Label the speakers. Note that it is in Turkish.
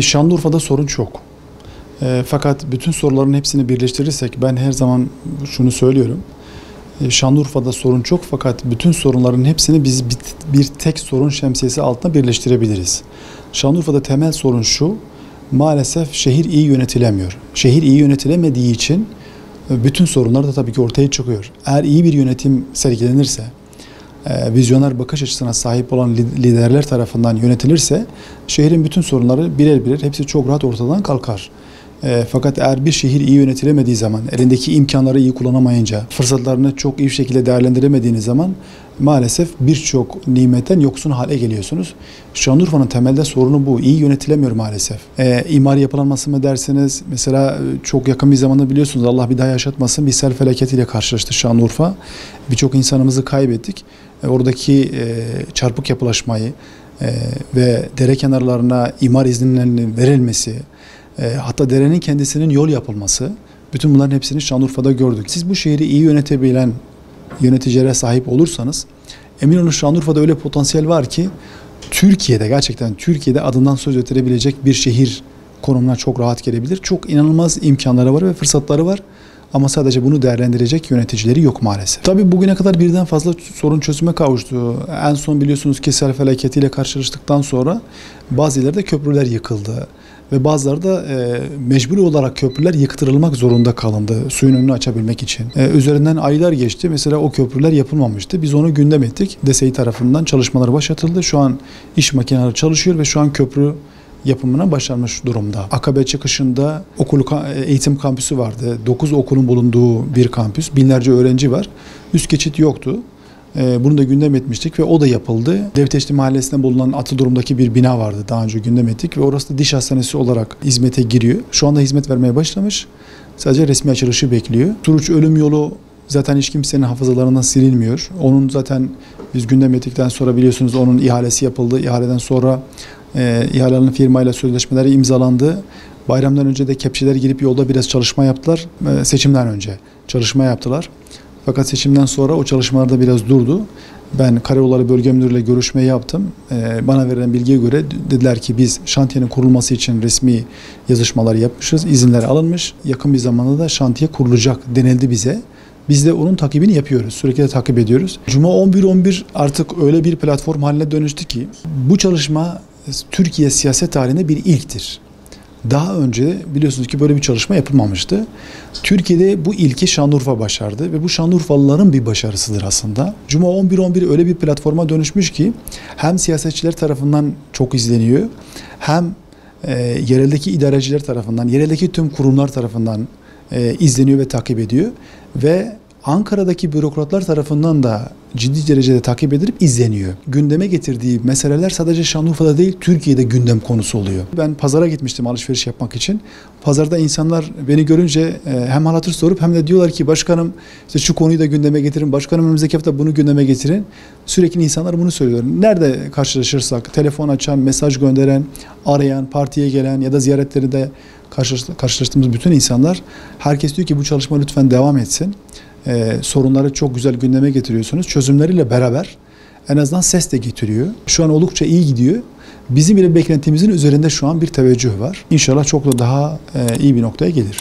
Speaker 1: Şanlıurfa'da sorun çok. Fakat bütün soruların hepsini birleştirirsek ben her zaman şunu söylüyorum. Şanlıurfa'da sorun çok fakat bütün sorunların hepsini biz bir tek sorun şemsiyesi altında birleştirebiliriz. Şanlıurfa'da temel sorun şu: maalesef şehir iyi yönetilemiyor. Şehir iyi yönetilemediği için bütün sorunlar da tabii ki ortaya çıkıyor. Eğer iyi bir yönetim sergilenirse, vizyoner bakış açısına sahip olan liderler tarafından yönetilirse şehrin bütün sorunları birer birer hepsi çok rahat ortadan kalkar. Fakat eğer bir şehir iyi yönetilemediği zaman, elindeki imkanları iyi kullanamayınca, fırsatlarını çok iyi bir şekilde değerlendiremediğiniz zaman maalesef birçok nimetten yoksun hale geliyorsunuz. Şanlıurfa'nın temelde sorunu bu. İyi yönetilemiyor maalesef. İmar yapılanması mı dersiniz? Mesela çok yakın bir zamanda biliyorsunuz, Allah bir daha yaşatmasın, bir sel felaketiyle karşılaştı Şanlıurfa. Birçok insanımızı kaybettik. Oradaki çarpık yapılaşmayı ve dere kenarlarına imar izninin verilmesi, hatta derenin kendisinin yol yapılması, bütün bunların hepsini Şanlıurfa'da gördük. Siz bu şehri iyi yönetebilen yöneticilere sahip olursanız emin olun Şanlıurfa'da öyle potansiyel var ki Türkiye'de, gerçekten Türkiye'de adından söz ettirebilecek bir şehir konumuna çok rahat gelebilir. Çok inanılmaz imkanları var ve fırsatları var. Ama sadece bunu değerlendirecek yöneticileri yok maalesef. Tabii bugüne kadar birden fazla sorun çözüme kavuştu. En son biliyorsunuz ki sel felaketiyle karşılaştıktan sonra bazı yerlerde köprüler yıkıldı. Ve bazıları da mecburi olarak köprüler yıktırılmak zorunda kalındı suyun önünü açabilmek için. Üzerinden aylar geçti. Mesela o köprüler yapılmamıştı. Biz onu gündem ettik. DSİ tarafından çalışmalar başlatıldı. Şu an iş makineleri çalışıyor ve şu an köprü yapımına başlanmış durumda. Akabe çıkışında eğitim kampüsü vardı. 9 okulun bulunduğu bir kampüs. Binlerce öğrenci var. Üst geçit yoktu. Bunu da gündem etmiştik ve o da yapıldı. Devteşli Mahallesi'nde bulunan atı durumdaki bir bina vardı. Daha önce gündem ettik ve orası da diş hastanesi olarak hizmete giriyor. Şu anda hizmet vermeye başlamış. Sadece resmi açılışı bekliyor. Suruç ölüm yolu zaten hiç kimsenin hafızalarından silinmiyor. Onun zaten biz gündem ettikten sonra biliyorsunuz onun ihalesi yapıldı. İhaleden sonra ihalenin firmayla sözleşmeleri imzalandı. Bayramdan önce de kepçeler girip yolda biraz çalışma yaptılar. Seçimden önce çalışma yaptılar. Fakat seçimden sonra o çalışmalar da biraz durdu. Ben Karayolları Bölge Müdürü'yle görüşme yaptım. Bana verilen bilgiye göre dediler ki biz şantiyenin kurulması için resmi yazışmalar yapmışız. İzinler alınmış. Yakın bir zamanda da şantiye kurulacak denildi bize. Biz de onun takibini yapıyoruz. Sürekli de takip ediyoruz. Cuma 11.11 artık öyle bir platform haline dönüştü ki bu çalışma Türkiye siyaset tarihinde bir ilktir. Daha önce biliyorsunuz ki böyle bir çalışma yapılmamıştı. Türkiye'de bu ilki Şanlıurfa başardı ve bu Şanlıurfalıların bir başarısıdır aslında. Cuma 11.11 öyle bir platforma dönüşmüş ki hem siyasetçiler tarafından çok izleniyor, hem yereldeki idareciler tarafından, yereldeki tüm kurumlar tarafından izleniyor ve takip ediyor ve Ankara'daki bürokratlar tarafından da ciddi derecede takip edilip izleniyor. Gündeme getirdiği meseleler sadece Şanlıurfa'da değil, Türkiye'de gündem konusu oluyor. Ben pazara gitmiştim alışveriş yapmak için. Pazarda insanlar beni görünce hem hal hatır sorup hem de diyorlar ki başkanım işte şu konuyu da gündeme getirin, başkanım önümüzdeki hafta bunu gündeme getirin. Sürekli insanlar bunu söylüyor. Nerede karşılaşırsak, telefon açan, mesaj gönderen, arayan, partiye gelen ya da ziyaretleri de karşılaştığımız bütün insanlar, herkes diyor ki bu çalışma lütfen devam etsin. Sorunları çok güzel gündeme getiriyorsunuz. Çözümleriyle beraber en azından ses de getiriyor. Şu an oldukça iyi gidiyor. Bizim bile beklentimizin üzerinde şu an bir teveccüh var. İnşallah çok da daha iyi bir noktaya gelir.